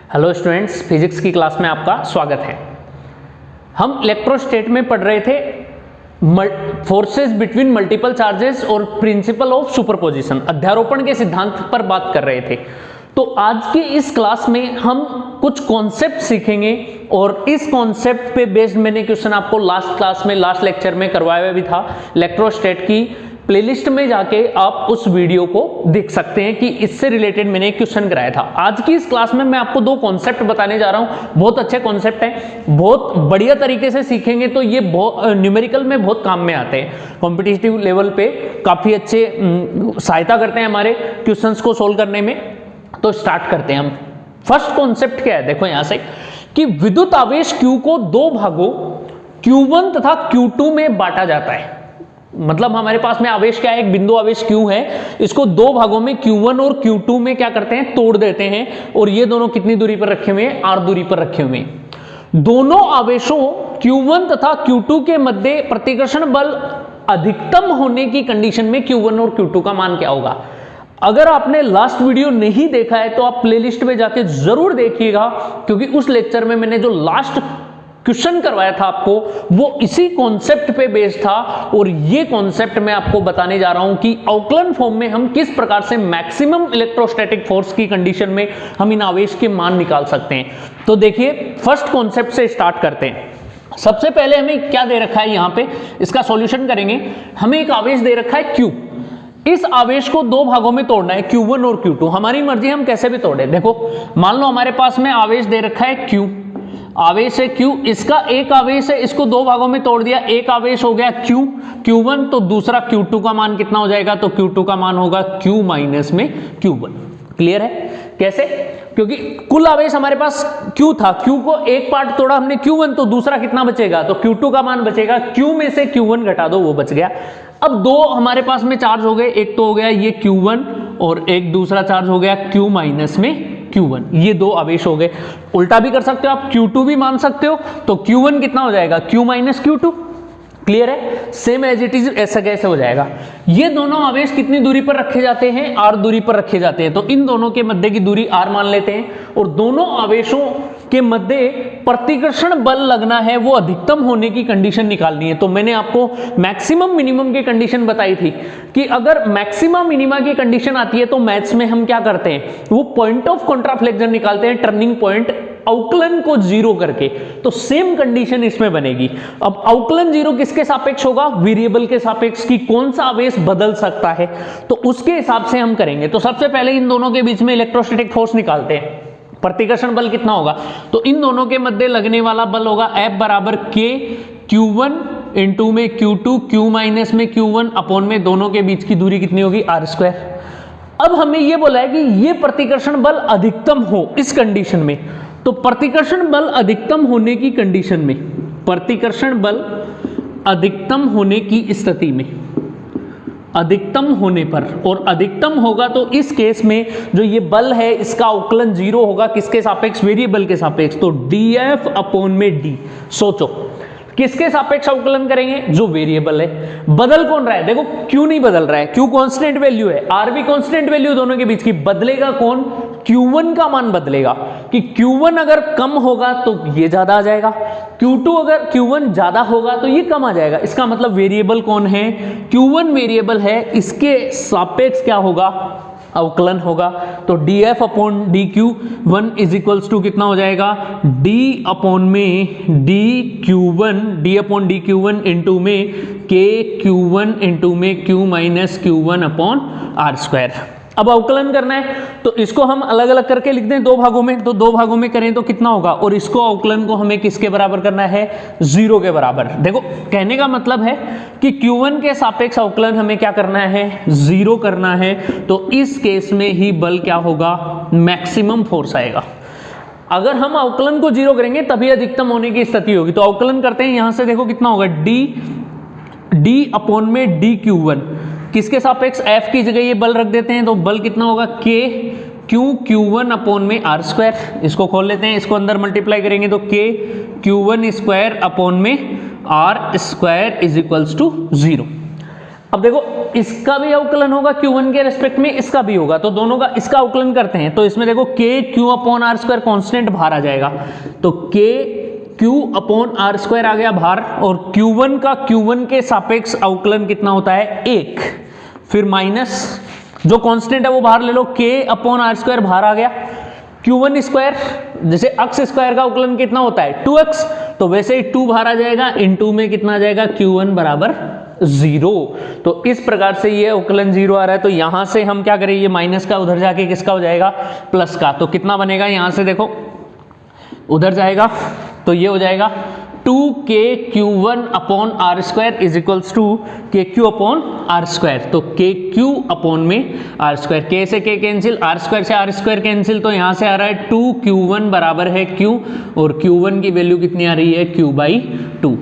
Hello students, physics की class में आपका स्वागत है। हम इलेक्ट्रोस्टेट में पढ़ रहे थे फोर्सेस बिटवीन मल्टीपल चार्जेस और प्रिंसिपल ऑफ सुपरपोजिशन, अध्यारोपण के सिद्धांत पर बात कर रहे थे। तो आज की इस क्लास में हम कुछ कॉन्सेप्ट सीखेंगे और इस कॉन्सेप्ट पे बेस्ड मैंने क्वेश्चन आपको लास्ट क्लास में, लास्ट लेक्चर में करवाया भी था। इलेक्ट्रोस्टेट की प्लेलिस्ट में जाके आप उस वीडियो को देख सकते हैं कि इससे रिलेटेड मैंने एक क्वेश्चन कराया था। आज की इस क्लास में मैं आपको दो कॉन्सेप्ट बताने जा रहा हूं, बहुत अच्छे कॉन्सेप्ट हैं, बहुत बढ़िया तरीके से सीखेंगे तो ये न्यूमेरिकल में बहुत काम में आते हैं, कॉम्पिटिटिव लेवल पे काफी अच्छे सहायता करते हैं हमारे क्वेश्चंस को सोल्व करने में। तो स्टार्ट करते हैं हम। फर्स्ट कॉन्सेप्ट क्या है, देखो यहां से कि विद्युत आवेश Q को दो भागों Q1 तथा Q2 में बांटा जाता है। मतलब हमारे पास में आवेश क्या है, एक बिंदु आवेश Q है, इसको दो भागों में Q1 और Q2 में क्या करते हैं, तोड़ देते हैं। और ये दोनों कितनी दूरी पर रखे हुए हैं, r दूरी पर रखे हुए हैं। दोनों आवेशों Q1 तथा Q2 के मध्य प्रतिकर्षण बल अधिकतम होने की कंडीशन में Q1 और Q2 का मान क्या होगा। अगर आपने लास्ट वीडियो नहीं देखा है तो आप प्लेलिस्ट में जाके जरूर देखिएगा, क्योंकि उस लेक्चर में मैंने जो लास्ट क्वेश्चन करवाया था आपको वो इसी कॉन्सेप्ट पे बेस्ड था। और ये कॉन्सेप्ट मैं आपको बताने जा रहा हूं कि अवकलन फॉर्म में हम किस प्रकार से मैक्सिमम इलेक्ट्रोस्टैटिक फोर्स की कंडीशन में हम इन आवेश के मान निकाल सकते हैं। तो देखिए, फर्स्ट कॉन्सेप्ट से स्टार्ट करते हैं। सबसे पहले हमें क्या दे रखा है, यहां पे इसका सॉल्यूशन करेंगे। हमें एक आवेश दे रखा है Q, इस आवेश को दो भागों में तोड़ना है, Q1 और Q2। हमारी मर्जी, हम कैसे भी तोड़े। देखो, मान लो हमारे पास में आवेश दे रखा है Q, आवेश है Q, इसका एक आवेश है, इसको दो भागों में तोड़ दिया, एक आवेश हो गया Q1, तो दूसरा Q2 का मान कितना हो जाएगा, तो Q2 का मान होगा Q माइनस में Q1। क्लियर है कैसे? क्योंकि कुल आवेश हमारे पास Q था, Q को एक पार्ट तोड़ा हमने Q1, तो दूसरा कितना बचेगा, तो Q2 का मान बचेगा। Q में से Q1 घटा दो, वो बच गया। अब दो हमारे पास में चार्ज हो गए, एक तो हो गया ये Q1 और एक दूसरा चार्ज हो गया Q माइनस में Q1। ये दो आवेश हो गए। उल्टा भी कर सकते हो आप, Q2 भी मान सकते हो, तो Q1 कितना हो जाएगा, Q माइनस Q2। क्लियर है, सेम एज इट इज ऐसा कैसे हो जाएगा। ये दोनों आवेश कितनी दूरी पर रखे जाते हैं, r दूरी पर रखे जाते हैं। तो इन दोनों के मध्य की दूरी r मान लेते हैं और दोनों आवेशों के मध्य प्रतिकर्षण बल लगना है, वो अधिकतम होने की कंडीशन निकालनी है। तो मैंने आपको मैक्सिमम मिनिमम की कंडीशन बताई थी कि अगर मैक्सिमम मिनिमा की कंडीशन आती है तो मैथ्स में हम क्या करते हैं, वो पॉइंट ऑफ कॉन्ट्राफ्लेक्शन निकालते हैं, टर्निंग पॉइंट, अवकलन को जीरो करके। तो सेम कंडीशन इसमें बनेगी। अब अवकलन जीरो किसके सापेक्ष होगा, वेरिएबल के सापेक्ष, की कौन सा आवेश बदल सकता है, तो उसके हिसाब से हम करेंगे। तो सबसे पहले इन दोनों के बीच में इलेक्ट्रोस्टैटिक फोर्स निकालते हैं। प्रतिकर्षण बल कितना होगा, तो इन दोनों के मध्य लगने वाला बल होगा F बराबर K Q1 इंटू में Q2, Q माइनस में Q1 अपॉन में दोनों के बीच की दूरी कितनी होगी, r स्क्वायर। अब हमें यह बोला है कि ये प्रतिकर्षण बल अधिकतम हो इस कंडीशन में। तो प्रतिकर्षण बल अधिकतम होने की कंडीशन में, प्रतिकर्षण बल अधिकतम होने की स्थिति में, अधिकतम होने पर, और अधिकतम होगा तो इस केस में जो ये बल है इसका अवकलन जीरो होगा, किसके सापेक्ष, वेरिएबल के सापेक्ष। तो dF अपॉन में d। सोचो किसके सापेक्ष अवकलन करेंगे, जो वेरिएबल है। बदल कौन रहा है, देखो Q नहीं बदल रहा है, Q कांस्टेंट वैल्यू है, R भी कांस्टेंट वैल्यू, दोनों के बीच की। बदलेगा कौन, Q1 का मान बदलेगा, कि Q1 अगर कम होगा तो ये ज्यादा आ जाएगा, Q2 अगर Q1 ज्यादा होगा तो ये कम आ जाएगा। इसका मतलब वेरिएबल कौन है, Q1 वेरिएबल है, इसके सापेक्ष क्या होगा, अवकलन होगा। तो dF upon dQ1 is equals to कितना हो जाएगा, d अपॉन में dQ1, d upon dQ1 into में KQ1 इंटू में Q minus Q1 upon r square. अब अवकलन करना है तो इसको हम अलग अलग करके लिख दें दो भागों में, तो दो भागों में करें तो कितना होगा, और इसको अवकलन को हमें किसके बराबर करना है, 0 के बराबर। देखो कहने का मतलब है कि Q1 के सापेक्ष अवकलन हमें क्या करना है, 0 करना है। तो इस केस में ही बल क्या होगा, मैक्सिमम फोर्स आएगा। अगर हम अवकलन को 0 करेंगे तभी अधिकतम होने की स्थिति होगी। तो अवकलन करते हैं, यहां से देखो कितना होगा, d अपॉन में dQ1, किसके सापेक्ष, F की जगह ये बल रख देते हैं, तो बल कितना होगा, K Q1 अपॉन में r स्क्वायर। इसको खोल लेते हैं, इसको अंदर मल्टीप्लाई करेंगे तो K Q1 स्क्वायर अपॉन में r square is equals to 0। अब देखो इसका भी अवकलन होगा Q1 के रेस्पेक्ट में, इसका भी होगा, तो दोनों का इसका अवकलन करते हैं। तो इसमें देखो k Q upon R square constant बाहर आ जाएगा, तो k Q upon R square आ गया बाहर, और Q1 का Q1 के सापेक्ष अवकलन कितना होता है 1, फिर माइनस जो कांस्टेंट है वो बाहर ले लो, k अपॉन आर स्क्वायर बाहर आ गया, Q1 स्क्वायर जैसे अक्स स्क्वायर का अवकलन कितना होता है 2x, तो वैसे ही 2 बाहर आ जाएगा, इन 2 में कितना आ जाएगा Q1 बराबर 0। तो इस प्रकार से ये अवकलन 0 आ रहा है, तो यहां से हम क्या करें, ये माइनस का उधर जाके किसका हो जाएगा प्लस का, तो कितना बनेगा यहां से देखो उधर जाएगा तो ये हो जाएगा 2k Q1 upon R square is equals to K Q upon R square, तो के क्यू अपॉन में आर स्क्वायर, k से k कैंसिल, आर स्क्वायर से आर स्क्वायर कैंसिल, तो यहाँ से आ रहा है 2Q1 बराबर है Q, और Q1 की वैल्यू कितनी आ रही है Q/2।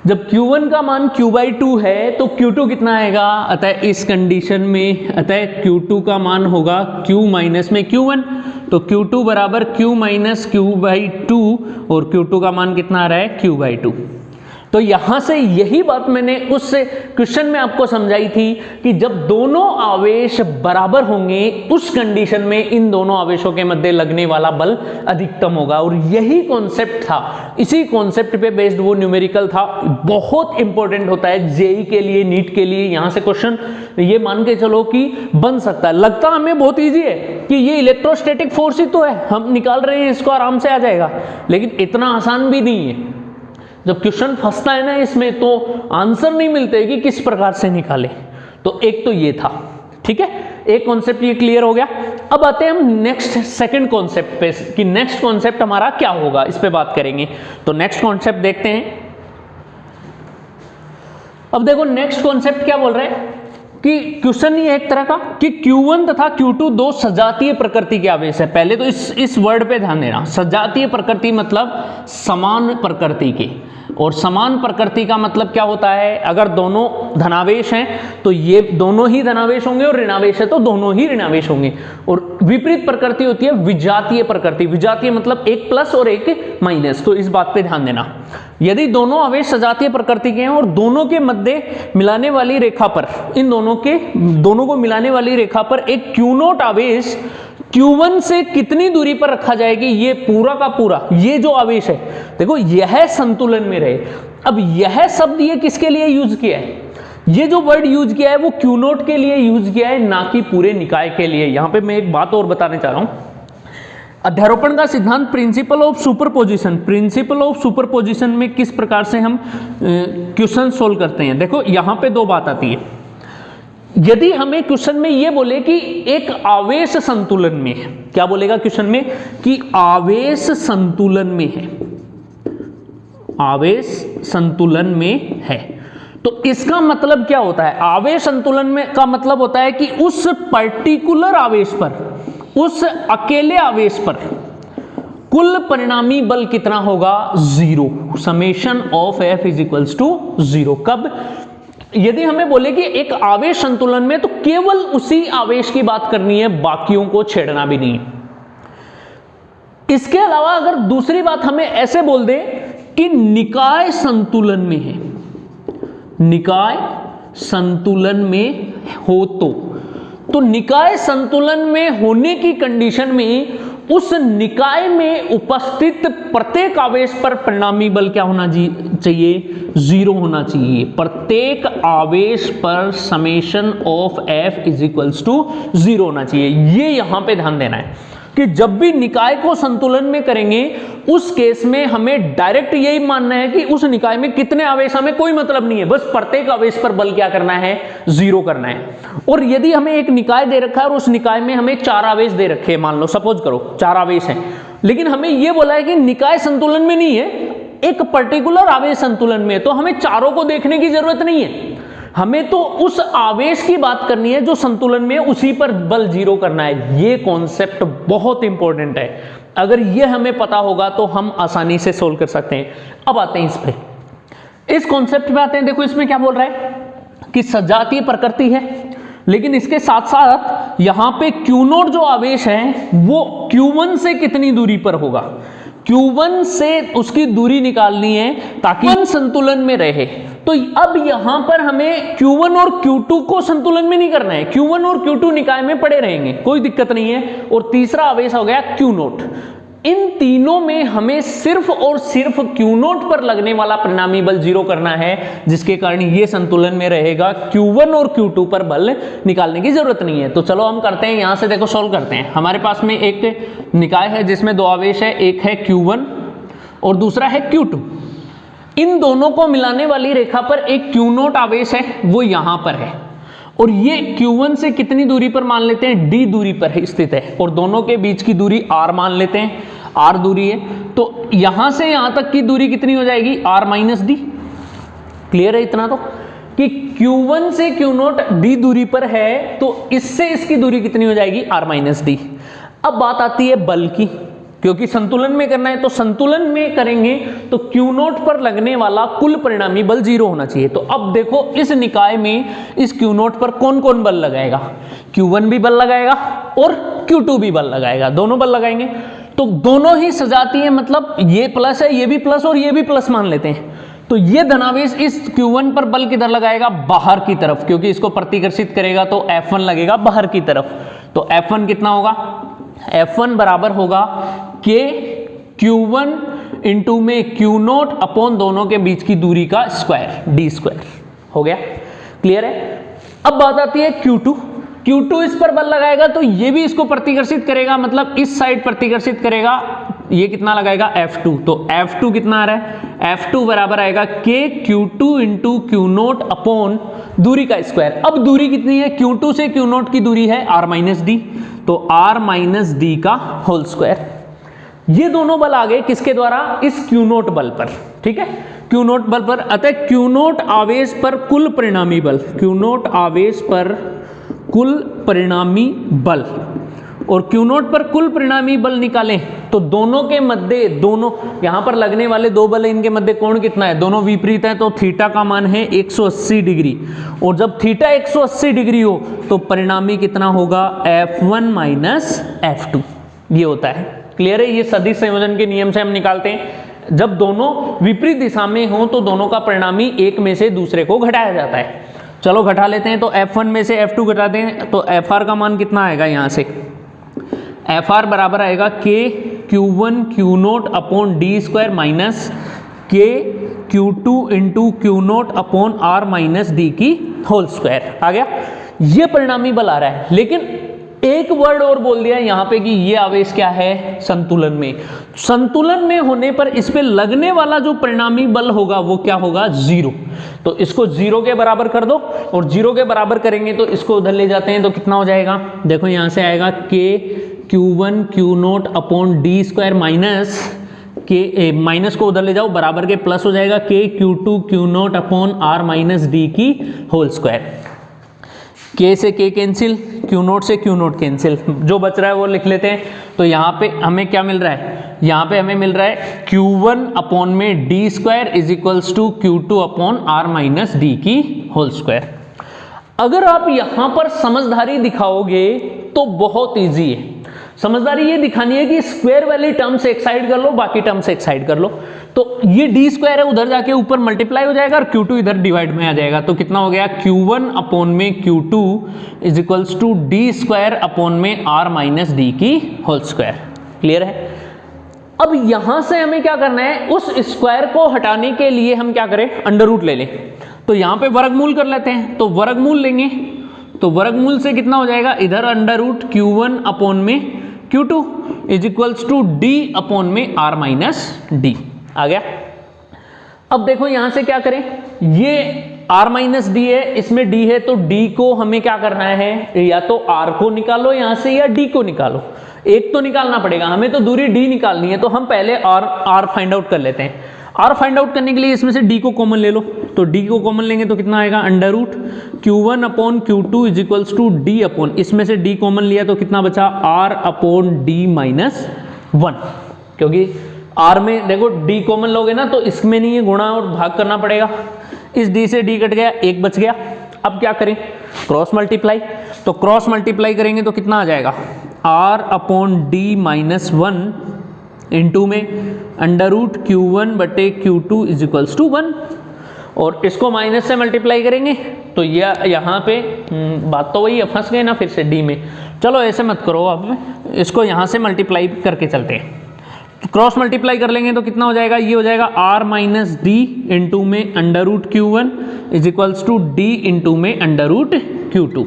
जब Q1 का मान Q/2 है तो Q2 कितना आएगा, अतः इस कंडीशन में अतः Q2 का मान होगा Q माइनस में Q1, तो Q2 बराबर Q माइनस Q/2, और Q2 का मान कितना आ रहा है Q/2। तो यहां से यही बात मैंने उस क्वेश्चन में आपको समझाई थी कि जब दोनों आवेश बराबर होंगे उस कंडीशन में इन दोनों आवेशों के मध्य लगने वाला बल अधिकतम होगा, और यही कॉन्सेप्ट था, इसी कॉन्सेप्ट पे बेस्ड वो न्यूमेरिकल था। बहुत इंपॉर्टेंट होता है जेई के लिए, नीट के लिए, यहां से क्वेश्चन ये मान के चलो कि बन सकता है। लगता हमें बहुत ईजी है कि ये इलेक्ट्रोस्टैटिक फोर्स ही तो है, हम निकाल रहे हैं, इसको आराम से आ जाएगा, लेकिन इतना आसान भी नहीं है। जब क्वेश्चन फंसता है ना इसमें, तो आंसर नहीं मिलते कि किस प्रकार से निकाले। तो एक तो ये था, ठीक है, एक कॉन्सेप्ट ये क्लियर हो गया। अब आते हैं हम नेक्स्ट सेकंड कॉन्सेप्ट पे कि नेक्स्ट कॉन्सेप्ट हमारा क्या होगा, इस पे बात करेंगे। तो नेक्स्ट कॉन्सेप्ट देखते हैं। अब देखो नेक्स्ट कॉन्सेप्ट क्या बोल रहे हैं कि क्वेश्चन ये एक तरह का कि Q1 तथा Q2 दो सजातीय प्रकृति के आवेश है। पहले तो इस वर्ड पे ध्यान देना, सजातीय प्रकृति मतलब समान प्रकृति के, और समान प्रकृति का मतलब क्या होता है, अगर दोनों धनावेश हैं तो ये दोनों ही धनावेश होंगे, और ऋणावेश है तो दोनों ही ऋणावेश होंगे। और विपरीत प्रकृति होती है विजातीय प्रकृति, विजातीय मतलब एक प्लस और एक माइनस, तो इस बात पे ध्यान देना। यदि दोनों आवेश सजातीय प्रकृति के हैं और दोनों के मध्य मिलाने वाली रेखा पर, इन दोनों को मिलाने वाली रेखा पर एक Q0 आवेश Q1 से कितनी दूरी पर रखा जाएगी, ये पूरा का पूरा ये जो आवेश है, देखो यह संतुलन में रहे। अब यह शब्द ये किसके लिए यूज किया है, ये जो वर्ड यूज किया है वो Q0 के लिए यूज किया है, ना कि पूरे निकाय के लिए। यहां पे मैं एक बात और बताने चाह रहा हूं, अध्यारोपण का सिद्धांत principle of superposition, principle of superposition में किस प्रकार से हम क्वेश्चन सोल्व करते हैं। देखो यहां पे दो बात आती है। यदि हमें क्वेश्चन में ये बोले कि एक आवेश संतुलन में है, क्या बोलेगा क्वेश्चन में कि आवेश संतुलन में है, आवेश संतुलन में है, तो इसका मतलब क्या होता है, आवेश संतुलन में का मतलब होता है कि उस पर्टिकुलर आवेश पर, उस अकेले आवेश पर कुल परिणामी बल कितना होगा 0, summation of F is equals to 0। कब, यदि हमें बोले कि एक आवेश संतुलन में, तो केवल उसी आवेश की बात करनी है, बाकियों को छेड़ना भी नहीं। इसके अलावा अगर दूसरी बात हमें ऐसे बोल दे कि निकाय संतुलन में है, निकाय संतुलन में हो, तो निकाय संतुलन में होने की कंडीशन में उस निकाय में उपस्थित प्रत्येक आवेश पर परिणामी बल क्या होना चाहिए 0 होना चाहिए। प्रत्येक आवेश पर summation of F is equals to 0 होना चाहिए। ये यहां पे ध्यान देना है कि जब भी निकाय को संतुलन में करेंगे उस केस में हमें डायरेक्ट यही मानना है कि उस निकाय में कितने आवेश, हमें कोई मतलब नहीं है, बस प्रत्येक आवेश पर बल क्या करना है 0 करना है। और यदि हमें एक निकाय दे रखा है और उस निकाय में हमें 4 आवेश दे रखे हैं, मान लो सपोज करो 4 आवेश हैं, लेकिन हमें यह बोला है कि निकाय संतुलन में नहीं है, एक पर्टिकुलर आवेश संतुलन में, तो हमें चारों को देखने की जरूरत नहीं है, हमें तो उस आवेश की बात करनी है जो संतुलन में, उसी पर बल 0 करना है। ये कॉन्सेप्ट बहुत इंपॉर्टेंट है, अगर ये हमें पता होगा तो हम आसानी से सोल्व कर सकते हैं। अब आते हैं इस पे, इस कॉन्सेप्ट पे आते हैं। देखो इसमें क्या बोल रहा है कि सजातीय प्रकृति है, लेकिन इसके साथ साथ यहां पे Q0 जो आवेश है वो Q1 से कितनी दूरी पर होगा, Q1 से उसकी दूरी निकालनी है ताकि संतुलन में रहे। तो अब यहां पर हमें Q1 और Q2 को संतुलन में नहीं करना है, Q1 और Q2 निकाय में पड़े रहेंगे, कोई दिक्कत नहीं है। और तीसरा आवेश हो गया Q0। इन तीनों में हमें सिर्फ और सिर्फ Q0 पर लगने वाला परिणामी बल 0 करना है, जिसके कारण ये संतुलन में रहेगा। Q1 और Q2 पर बल निकालने की जरूरत नहीं है। तो चलो हम करते हैं, यहां से देखो सॉल्व करते हैं। हमारे पास में एक निकाय है जिसमें दो आवेश है, एक है Q1 और दूसरा है Q2। इन दोनों को मिलाने वाली रेखा पर एक Q0 आवेश है, वो यहां पर है, और ये Q1 से कितनी दूरी पर मान लेते हैं, D दूरी पर स्थित है, और दोनों के बीच की दूरी R मान लेते हैं, R दूरी है। तो यहां से यहां तक की दूरी कितनी हो जाएगी, R माइनस डी। क्लियर है इतना तो, कि Q1 से Q0 D दूरी पर है, तो इससे इसकी दूरी कितनी हो जाएगी, R माइनस डी। अब बात आती है बल की, क्योंकि संतुलन में करना है, तो संतुलन में करेंगे तो Q0 पर लगने वाला कुल परिणामी बल 0 होना चाहिए। तो अब देखो इस निकाय में इस Q0 पर कौन कौन बल लगाएगा, Q1 भी बल लगाएगा और Q2 भी बल लगाएगा, दोनों बल लगाएंगे। तो दोनों ही सजाती है, मतलब ये प्लस है, ये भी प्लस और ये भी प्लस मान लेते हैं। तो ये धनावेश इस Q1 पर बल किधर लगाएगा, बाहर की तरफ, क्योंकि इसको प्रतिकर्षित करेगा तो F1 लगेगा बाहर की तरफ। तो F1 कितना होगा, F1 बराबर होगा K Q1 इंटू में Q0 अपॉन दोनों के बीच की दूरी का स्क्वायर, D स्क्वायर। हो गया, क्लियर है। अब बात आती है Q2। Q2 इस पर बल लगाएगा तो ये भी इसको प्रतिकर्षित करेगा, मतलब इस साइड प्रतिकर्षित करेगा। ये कितना लगाएगा, F2। तो F2 कितना आ रहा है, F2 बराबर आएगा K Q2 into Q0 upon दूरी का स्क्वायर। अब दूरी कितनी है, Q2 से Q0 की दूरी है R माइनस डी, तो R माइनस डी का होल स्क्वायर। ये दोनों बल आ गए किसके द्वारा, इस Q0 बल पर, ठीक है, Q0 बल पर। अतः Q0 आवेश पर कुल परिणामी बल, Q0 आवेश पर कुल परिणामी बल, और Q0 पर कुल परिणामी बल निकालें तो दोनों के मध्य, दोनों यहां पर लगने वाले दो बल, इनके मध्य कोण कितना है, दोनों विपरीत है, तो थीटा का मान है 180 डिग्री। और जब थीटा 180 डिग्री हो तो परिणामी कितना होगा, F1 माइनस F2, ये होता है। क्लियर है, ये सदिश संयोजन के नियम से हम निकालते हैं। जब दोनों विपरीत दिशा में हो तो दोनों का परिणामी एक में से दूसरे को घटाया जाता है। चलो घटा लेते हैं, तो F1 में से F2 घटाते हैं तो FR का मान कितना आएगा, यहां से FR बराबर आएगा K Q1 Q0 upon D square minus K Q2 into Q0 upon R minus D की होल स्क्वायर। आ गया, ये परिणामी बल आ रहा है। लेकिन एक वर्ड और बोल दिया यहां पे कि ये आवेश क्या है, संतुलन में। संतुलन में होने पर इस पे लगने वाला जो परिणामी बल होगा वो क्या होगा, 0। तो इसको 0 के बराबर कर दो, और 0 के बराबर करेंगे तो इसको उधर ले जाते हैं तो कितना हो जाएगा, देखो यहां से आएगा K Q1 Q0 upon D square minus के, माइनस को उधर ले जाओ, बराबर के प्लस हो जाएगा K Q2 Q0 upon R minus D की होल स्क्वायर। K से K कैंसिल, Q0 से Q0 कैंसिल, जो बच रहा है वो लिख लेते हैं। तो यहाँ पे हमें क्या मिल रहा है, यहाँ पे हमें मिल रहा है Q1 अपॉन में D square is equals to Q2 upon R minus D की होल स्क्वायर। अगर आप यहाँ पर समझदारी दिखाओगे तो बहुत ईजी है। समझदारी ये दिखानी है कि स्क्वायर वाली टर्म से एक साइड कर लो, बाकी टर्म से एक साइड कर लो। तो ये डी स्क्वायर है, उधर जाके ऊपर मल्टीप्लाई हो जाएगा और Q2 इधर डिवाइड में आ जाएगा। तो कितना हो गया, Q1 अपॉन में Q2 is equals to D square upon में R माइनस डी की होल स्क्वायर। क्लियर है। अब यहां से हमें क्या करना है, उस स्क्वायर को हटाने के लिए हम क्या करें, अंडर रूट ले लें। तो यहां पे वर्गमूल कर लेते हैं, तो वर्गमूल लेंगे तो वर्गमूल से कितना हो जाएगा, इधर अंडर रूट Q1 अपॉन में Q2 is equals to D upon में R माइनस डी। आ गया। अब देखो यहां से क्या करें, ये R माइनस डी है, इसमें D है, तो D को हमें क्या करना है, या तो R को निकालो यहां से या D को निकालो, एक तो निकालना पड़ेगा। हमें तो दूरी D निकालनी है, तो हम पहले R फाइंड आउट कर लेते हैं। R फाइंड आउट करने के लिए इसमें से D को कॉमन ले लो, तो D को कॉमन लेंगे तो कितना आएगा, under root Q1 upon Q2 is equals to D upon, इसमें से D कॉमन लिया तो कितना बचा, R अपॉन D माइनस 1। क्योंकि R में देखो D कॉमन लोगे ना तो इसमें नहीं है, गुणा और भाग करना पड़ेगा। इस D से D कट गया, एक बच गया। अब क्या करें, क्रॉस मल्टीप्लाई। तो क्रॉस मल्टीप्लाई करेंगे तो कितना आ जाएगा, R upon D minus 1 into में अंडर रूट Q1 बटे Q2 इज इक्वल्स टू 1। और इसको माइनस से मल्टीप्लाई करेंगे तो ये यहाँ पे बात तो वही है, फंस गए ना फिर से डी में। चलो ऐसे मत करो, आप इसको यहाँ से मल्टीप्लाई करके चलते हैं। तो क्रॉस मल्टीप्लाई कर लेंगे तो कितना हो जाएगा, ये हो जाएगा r माइनस डी इंटू में under root Q1 is equals to D into में अंडर रूट Q2।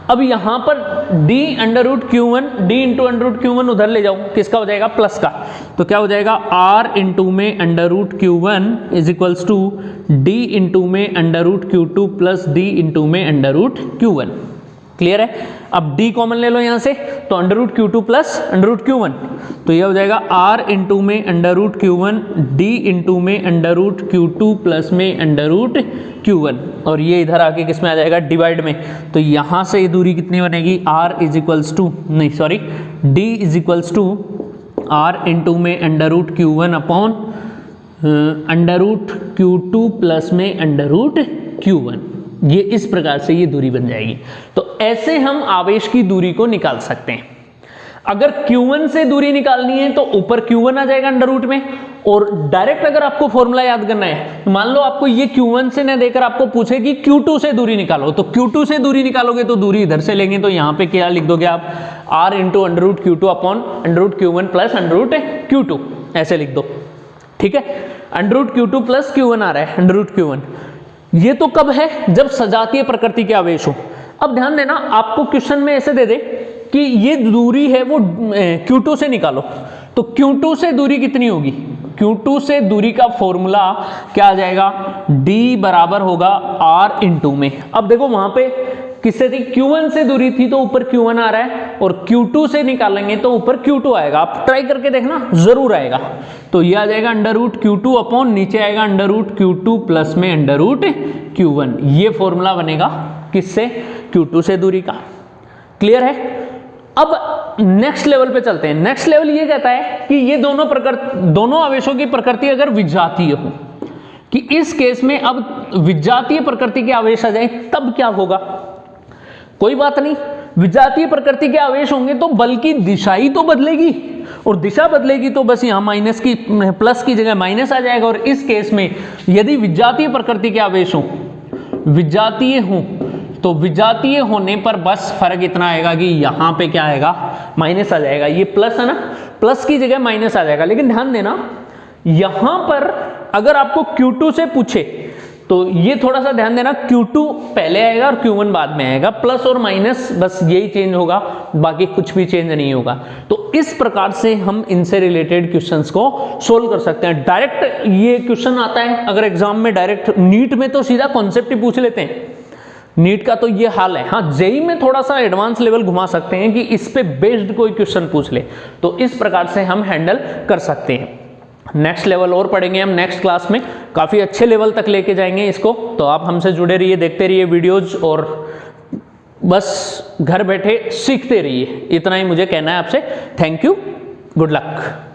अब यहाँ पर d under root Q1 d into under root Q1 उधर ले जाओ, किसका हो जाएगा, प्लस का। तो क्या हो जाएगा, r इंटू में under root Q1 is equals to d into में under root Q2 plus d into में अंडर रूट Q1। क्लियर है। अब d कॉमन ले लो यहाँ से, तो under root Q2 plus under root Q1, तो यह हो जाएगा r इंटू में under root Q1 d into में अंडर रूट Q2 प्लस में अंडर रूट Q1, और ये इधर आके किस में आ जाएगा, डिवाइड में। तो यहाँ से ये दूरी कितनी बनेगी, r is equals to d is equals to r into में under root Q1 upon under root Q2 plus में अंडर रूट Q1। ये इस प्रकार से ये दूरी बन जाएगी। तो ऐसे हम आवेश की दूरी को निकाल सकते हैं। अगर Q1 से दूरी निकालनी है तो ऊपर Q1 आ जाएगा अंडर रूट में, और डायरेक्ट अगर आपको फॉर्मूला याद करना है, मान लो आपको ये Q1 से न देकर आपको पूछे कि Q2 से दूरी निकालो, तो Q2 से दूरी निकालोगे तो दूरी इधर से लेंगे, तो यहाँ पे क्या लिख दोगे आप, r into under root Q2 upon under root Q1 plus under root Q2, ऐसे लिख दो। ठीक है, under root Q2 plus Q1 आ रहा है, अंडर रूट Q1। ये तो कब है, जब सजातीय प्रकृति के आवेश हो। अब ध्यान देना, आपको क्वेश्चन में ऐसे दे दे कि ये दूरी है वो Q2 से निकालो, तो Q2 से दूरी कितनी होगी, Q2 से दूरी का फॉर्मूला क्या आ जाएगा, D बराबर होगा R इंटू में। अब देखो वहां पे किससे थी, Q1 से दूरी थी तो ऊपर Q1 आ रहा है, और Q2 से निकालेंगे तो ऊपर Q2 आएगा। आप ट्राई करके देखना, जरूर आएगा। तो ये आ जाएगा अंडर रूट Q2 अपॉन नीचे आएगा अंडर रूट Q2 प्लस में अंडर रूट Q1। ये फॉर्मूला बनेगा किससे, Q2 से दूरी का। क्लियर है। अब नेक्स्ट लेवल पे चलते हैं। नेक्स्ट लेवल ये कहता है कि ये दोनों आवेशों की प्रकृति अगर विजातीय हो, कि इस केस में अब विजातीय प्रकृति के आवेश आ जाए तब क्या होगा। कोई बात नहीं, विजातीय प्रकृति के आवेश होंगे तो बल की दिशा ही तो बदलेगी, और दिशा बदलेगी तो बस यहाँ माइनस की प्लस की जगह माइनस आ जाएगा। और इस केस में यदि विजातीय प्रकृति के आवेश हो, विजातीय हो, तो विजातीय होने पर बस फर्क इतना आएगा कि यहाँ पे क्या आएगा, माइनस आ जाएगा। ये प्लस है ना, प्लस की जगह माइनस आ जाएगा। लेकिन ध्यान देना, यहां पर अगर आपको Q2 से पूछे तो ये थोड़ा सा ध्यान देना, Q2 पहले आएगा और Q1 बाद में आएगा। प्लस और माइनस बस यही चेंज होगा, बाकी कुछ भी चेंज नहीं होगा। तो इस प्रकार से हम इनसे रिलेटेड क्वेश्चंस को सोल्व कर सकते हैं। डायरेक्ट ये क्वेश्चन आता है अगर एग्जाम में, डायरेक्ट नीट में तो सीधा कॉन्सेप्ट ही पूछ लेते हैं। नीट का तो ये हाल है। हाँ, जेई में थोड़ा सा एडवांस लेवल घुमा सकते हैं कि इस पे बेस्ड कोई क्वेश्चन पूछ ले, तो इस प्रकार से हम हैंडल कर सकते हैं। नेक्स्ट लेवल और पढ़ेंगे हम नेक्स्ट क्लास में, काफ़ी अच्छे लेवल तक लेके जाएंगे इसको। तो आप हमसे जुड़े रहिए, देखते रहिए वीडियोज, और बस घर बैठे सीखते रहिए। इतना ही मुझे कहना है आपसे। Thank you, good luck.